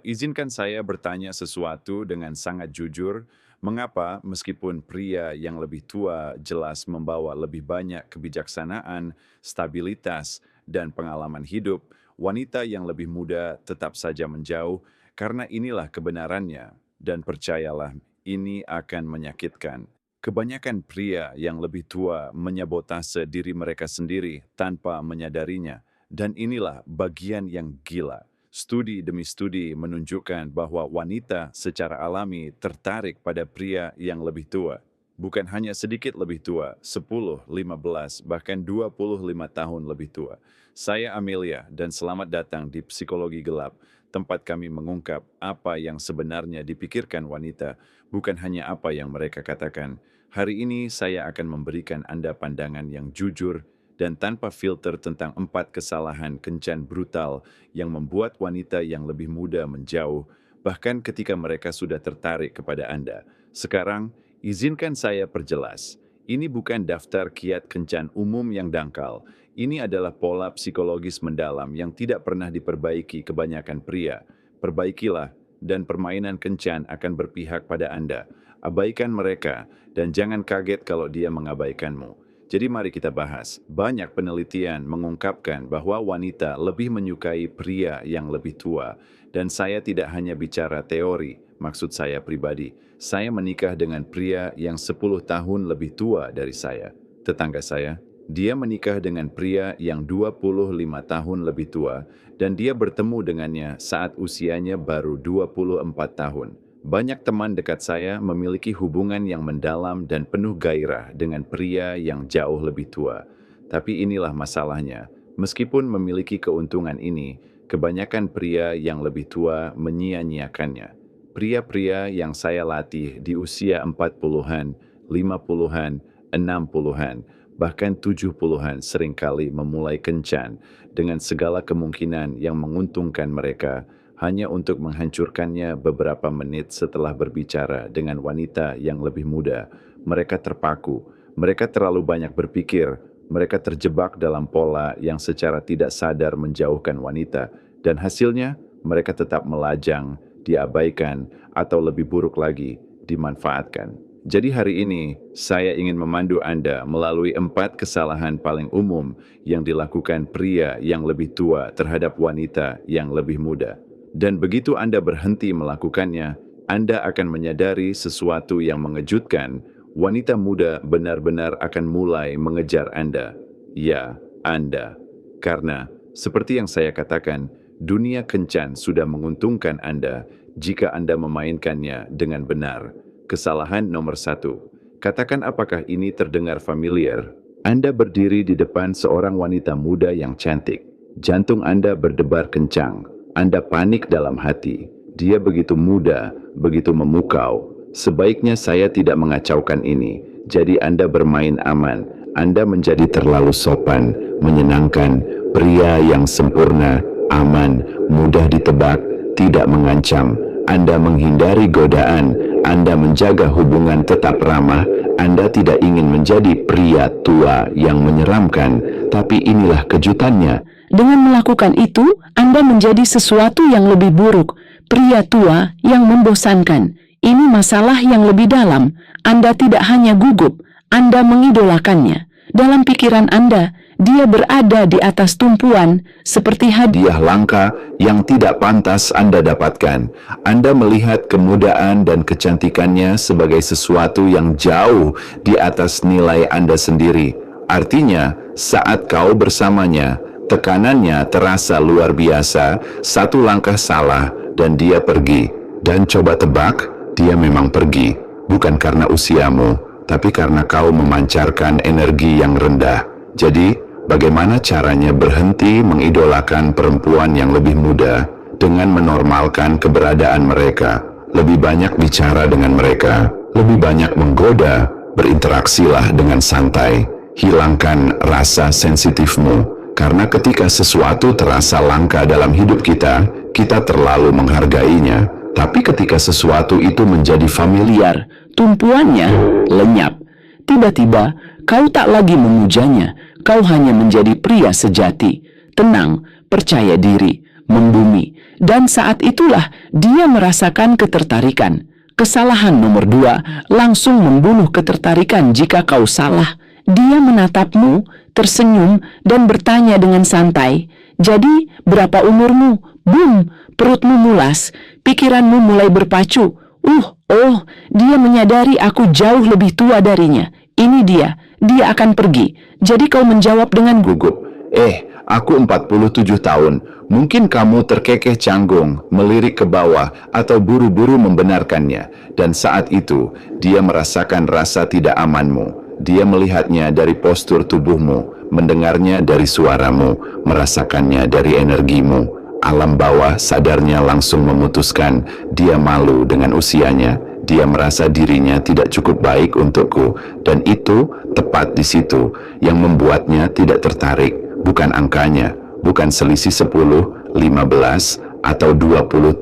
Izinkan saya bertanya sesuatu dengan sangat jujur. Mengapa meskipun pria yang lebih tua jelas membawa lebih banyak kebijaksanaan, stabilitas, dan pengalaman hidup, wanita yang lebih muda tetap saja menjauh karena inilah kebenarannya. Dan percayalah, ini akan menyakitkan. Kebanyakan pria yang lebih tua menyabotase diri mereka sendiri tanpa menyadarinya. Dan inilah bagian yang gila. Studi demi studi menunjukkan bahwa wanita secara alami tertarik pada pria yang lebih tua. Bukan hanya sedikit lebih tua, 10, 15, bahkan 25 tahun lebih tua. Saya Amelia dan selamat datang di Psikologi Gelap, tempat kami mengungkap apa yang sebenarnya dipikirkan wanita, bukan hanya apa yang mereka katakan. Hari ini saya akan memberikan Anda pandangan yang jujur dan tanpa filter tentang 4 kesalahan kencan brutal yang membuat wanita yang lebih muda menjauh, bahkan ketika mereka sudah tertarik kepada Anda. Sekarang, izinkan saya perjelas. Ini bukan daftar kiat kencan umum yang dangkal. Ini adalah pola psikologis mendalam yang tidak pernah diperbaiki kebanyakan pria. Perbaikilah, dan permainan kencan akan berpihak pada Anda. Abaikan mereka, dan jangan kaget kalau dia mengabaikanmu. Jadi mari kita bahas. Banyak penelitian mengungkapkan bahwa wanita lebih menyukai pria yang lebih tua. Dan saya tidak hanya bicara teori, maksud saya pribadi. Saya menikah dengan pria yang 10 tahun lebih tua dari saya. Tetangga saya, dia menikah dengan pria yang 25 tahun lebih tua dan dia bertemu dengannya saat usianya baru 24 tahun. Banyak teman dekat saya memiliki hubungan yang mendalam dan penuh gairah dengan pria yang jauh lebih tua. Tapi inilah masalahnya. Meskipun memiliki keuntungan ini, kebanyakan pria yang lebih tua menyia-nyiakannya. Pria-pria yang saya latih di usia 40-an, 50-an, 60-an, bahkan 70-an seringkali memulai kencan dengan segala kemungkinan yang menguntungkan mereka hanya untuk menghancurkannya beberapa menit setelah berbicara dengan wanita yang lebih muda. Mereka terpaku, mereka terlalu banyak berpikir, mereka terjebak dalam pola yang secara tidak sadar menjauhkan wanita, dan hasilnya mereka tetap melajang, diabaikan, atau lebih buruk lagi, dimanfaatkan. Jadi hari ini, saya ingin memandu Anda melalui 4 kesalahan paling umum yang dilakukan pria yang lebih tua terhadap wanita yang lebih muda. Dan begitu Anda berhenti melakukannya, Anda akan menyadari sesuatu yang mengejutkan. Wanita muda benar-benar akan mulai mengejar Anda. Ya, Anda. Karena, seperti yang saya katakan, dunia kencan sudah menguntungkan Anda jika Anda memainkannya dengan benar. Kesalahan nomor 1. Katakan apakah ini terdengar familiar? Anda berdiri di depan seorang wanita muda yang cantik. Jantung Anda berdebar kencang. Anda panik dalam hati. Dia begitu muda, begitu memukau. Sebaiknya saya tidak mengacaukan ini. Jadi Anda bermain aman. Anda menjadi terlalu sopan, menyenangkan, pria yang sempurna, aman, mudah ditebak, tidak mengancam. Anda menghindari godaan. Anda menjaga hubungan tetap ramah. Anda tidak ingin menjadi pria tua yang menyeramkan. Tapi inilah kejutannya. Dengan melakukan itu, Anda menjadi sesuatu yang lebih buruk, pria tua yang membosankan. Ini masalah yang lebih dalam. Anda tidak hanya gugup, Anda mengidolakannya. Dalam pikiran Anda, dia berada di atas tumpuan, seperti hadiah langka yang tidak pantas Anda dapatkan. Anda melihat kemudaan dan kecantikannya sebagai sesuatu yang jauh di atas nilai Anda sendiri. Artinya, saat kau bersamanya, tekanannya terasa luar biasa. Satu langkah salah dan dia pergi. Dan coba tebak, dia memang pergi. Bukan karena usiamu, tapi karena kau memancarkan energi yang rendah. Jadi, bagaimana caranya berhenti mengidolakan perempuan yang lebih muda dengan menormalkan keberadaan mereka? Lebih banyak bicara dengan mereka, lebih banyak menggoda, berinteraksilah dengan santai. Hilangkan rasa sensitifmu. Karena ketika sesuatu terasa langka dalam hidup kita, kita terlalu menghargainya. Tapi ketika sesuatu itu menjadi familiar, tumpuannya lenyap. Tiba-tiba, kau tak lagi memujanya. Kau hanya menjadi pria sejati, tenang, percaya diri, membumi. Dan saat itulah dia merasakan ketertarikan. Kesalahan nomor 2, langsung membunuh ketertarikan jika kau salah. Dia menatapmu, tersenyum, dan bertanya dengan santai, "Jadi, berapa umurmu?" Boom, perutmu mulas, pikiranmu mulai berpacu. Dia menyadari aku jauh lebih tua darinya. Ini dia akan pergi. Jadi kau menjawab dengan Gugup. Aku 47 tahun. Mungkin kamu terkekeh canggung, melirik ke bawah, atau buru-buru membenarkannya. Dan saat itu, dia merasakan rasa tidak amanmu. Dia melihatnya dari postur tubuhmu, mendengarnya dari suaramu, merasakannya dari energimu. Alam bawah sadarnya langsung memutuskan dia malu dengan usianya. Dia merasa dirinya tidak cukup baik untukku, dan itu tepat di situ yang membuatnya tidak tertarik. Bukan angkanya, bukan selisih 10, 15, atau 20